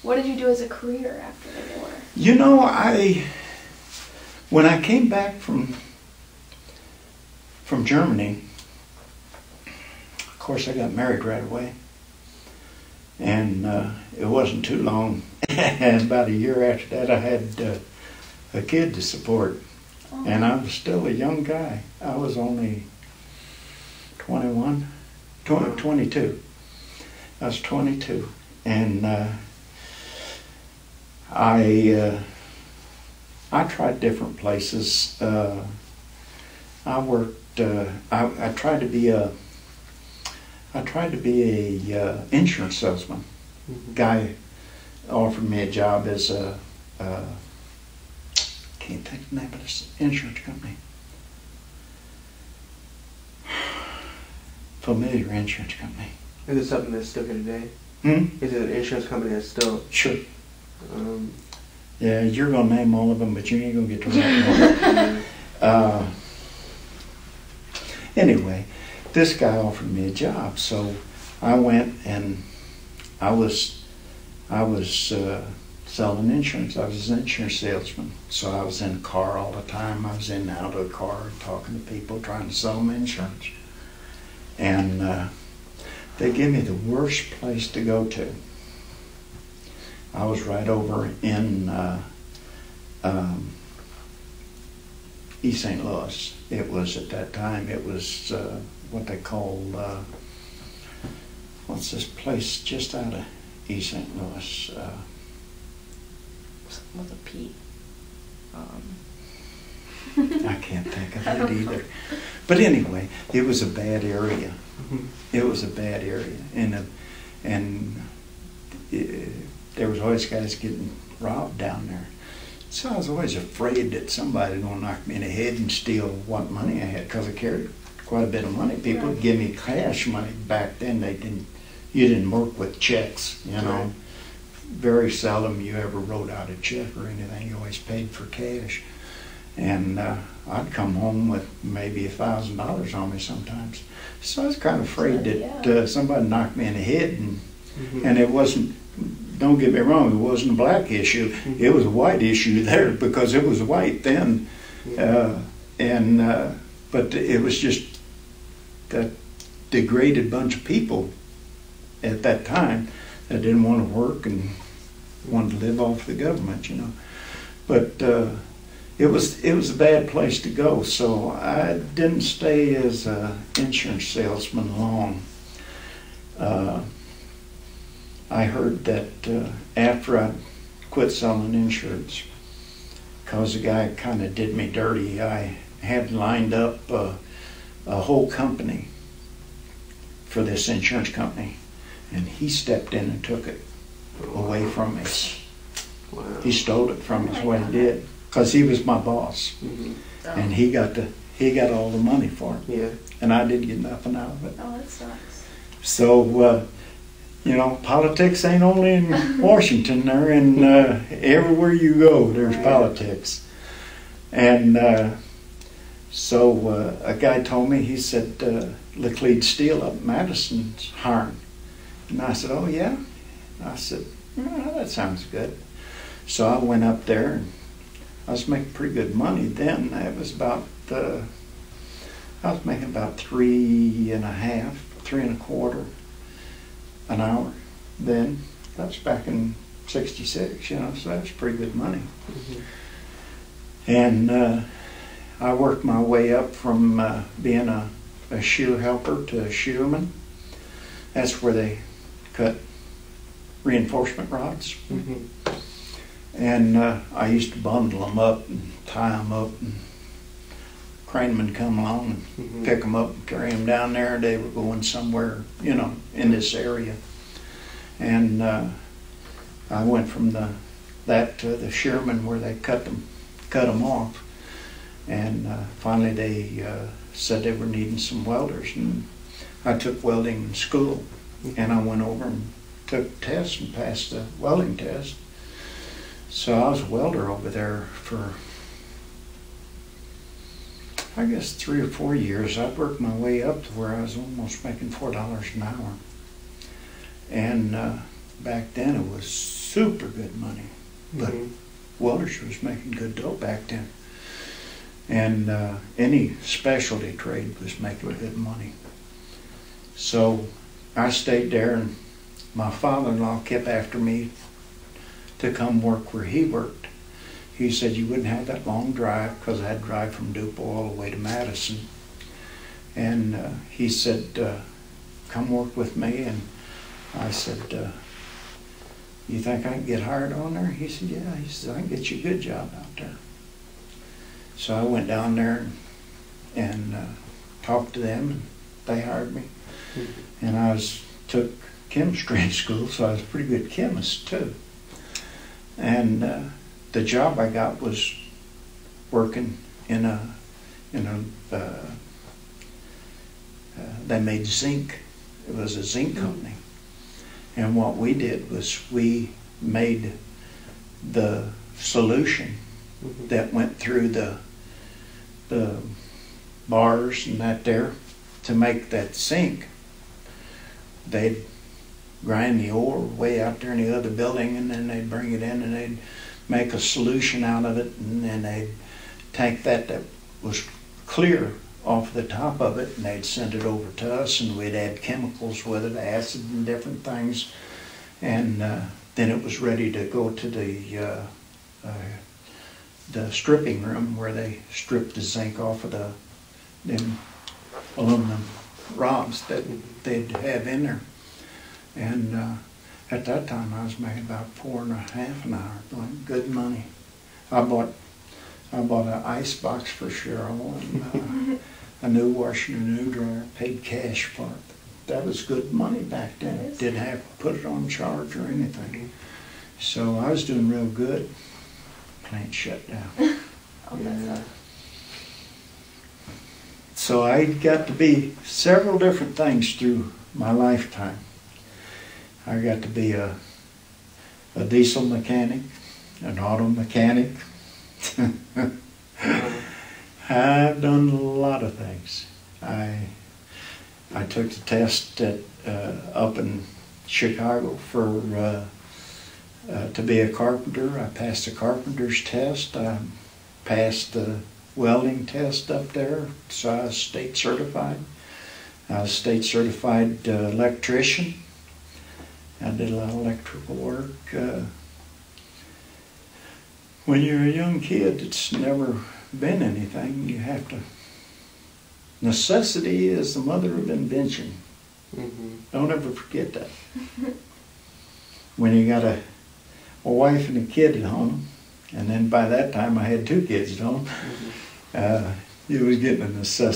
What did you do as a career after the war? You know, when I came back from Germany, of course I got married right away. And it wasn't too long, about a year after that, I had a kid to support. Oh. And I was still a young guy. I was only 22. I was 22. And I tried different places. I worked, I tried to be a insurance salesman. Mm-hmm. Guy offered me a job as a can't think of the name of this insurance company. Familiar insurance company. Is it something that's still here today? Is it an insurance company that's still? Sure. Yeah, you're gonna name all of them, but you ain't gonna get to that one. Anyway, this guy offered me a job, so I went and I was selling insurance. I was an insurance salesman, so I was in a car all the time. I was in and out of the car talking to people, trying to sell them insurance. And they gave me the worst place to go to. I was right over in East St. Louis. It was at that time, it was what they called, what's this place just out of East St. Louis? With a P. I can't think of it either. But anyway, it was a bad area. It was a bad area, and there was always guys getting robbed down there. So I was always afraid that somebody was going to knock me in the head and steal what money I had, because I carried quite a bit of money. People would give me cash money back then. You didn't work with checks, you know. Right. Very seldom you ever wrote out a check or anything. You always paid for cash. And I'd come home with maybe $1,000 on me sometimes. So I was kind of afraid that somebody knocked me in the head, and it wasn't, don't get me wrong, it wasn't a black issue. It was a white issue there because it was white then. But it was just that degraded bunch of people at that time that didn't want to work and wanted to live off the government, you know. But it was a bad place to go, so I didn't stay as an insurance salesman long. I heard that after I quit selling insurance, because the guy kind of did me dirty, I had lined up a whole company for this insurance company, and he stepped in and took it away from me. Wow. He stole it from me, is what he did, because he was my boss, and he got all the money for it, and I didn't get nothing out of it. Oh, that sucks. So, you know, politics ain't only in Washington. They're in everywhere you go. There's politics, and so a guy told me. He said Laclede Steel up in Madison's hiring, and I said, "Oh yeah." I said, "Oh, that sounds good." So I went up there, and I was making pretty good money then. It was about I was making about $3.25 an hour then. That was back in '66, you know, so that was pretty good money. And I worked my way up from being a shear helper to a shearman. That's where they cut reinforcement rods. And I used to bundle them up and tie them up, and cranemen come along and pick them up and carry them down there. They were going somewhere, you know, in this area. And I went from that to the shearman where they cut them off. And finally they said they were needing some welders, and I took welding in school, and I went over and took tests and passed the welding test. So I was a welder over there for, I guess, 3 or 4 years. I worked my way up to where I was almost making $4 an hour. And back then it was super good money. But Mhm. welders was making good dough back then. And any specialty trade was making good money. So I stayed there, and my father-in-law kept after me to come work where he worked. He said you wouldn't have that long drive, because I had to drive from Dupo all the way to Madison. And he said, come work with me. And I said, you think I can get hired on there? He said, yeah. He said, I can get you a good job out there. So I went down there and talked to them, and they hired me. And I took chemistry in school, so I was a pretty good chemist too. And the job I got was working in a they made zinc. It was a zinc company. And what we did was we made the solution Mhm. that went through the bars and that there to make that zinc. They'd grind the ore way out there in the other building, and then they'd bring it in and they'd make a solution out of it, and then they'd take that was clear off the top of it, and they'd send it over to us, and we'd add chemicals with it, acid and different things, and then it was ready to go to the stripping room where they stripped the zinc off of them aluminum rods that they'd have in there. And at that time I was making about $4.50 an hour, like good money. I bought an ice box for Cheryl, and a new washer and a new dryer, paid cash for it. That was good money back then. It is. Didn't have to put it on charge or anything. So I was doing real good. Plant shut down. Oh, that's Yeah. So I got to be several different things through my lifetime. I got to be a diesel mechanic, an auto mechanic. I've done a lot of things. I took the test up in Chicago for to be a carpenter. I passed the carpenter's test. I passed the welding test up there, so I was state certified. I was state certified electrician. I did a lot of electrical work. When you're a young kid that's never been anything, you have to. Necessity is the mother of invention. Mhm. Don't ever forget that. When you got a wife and a kid at home, and then by that time I had 2 kids at home, Mhm. it was getting a necessity.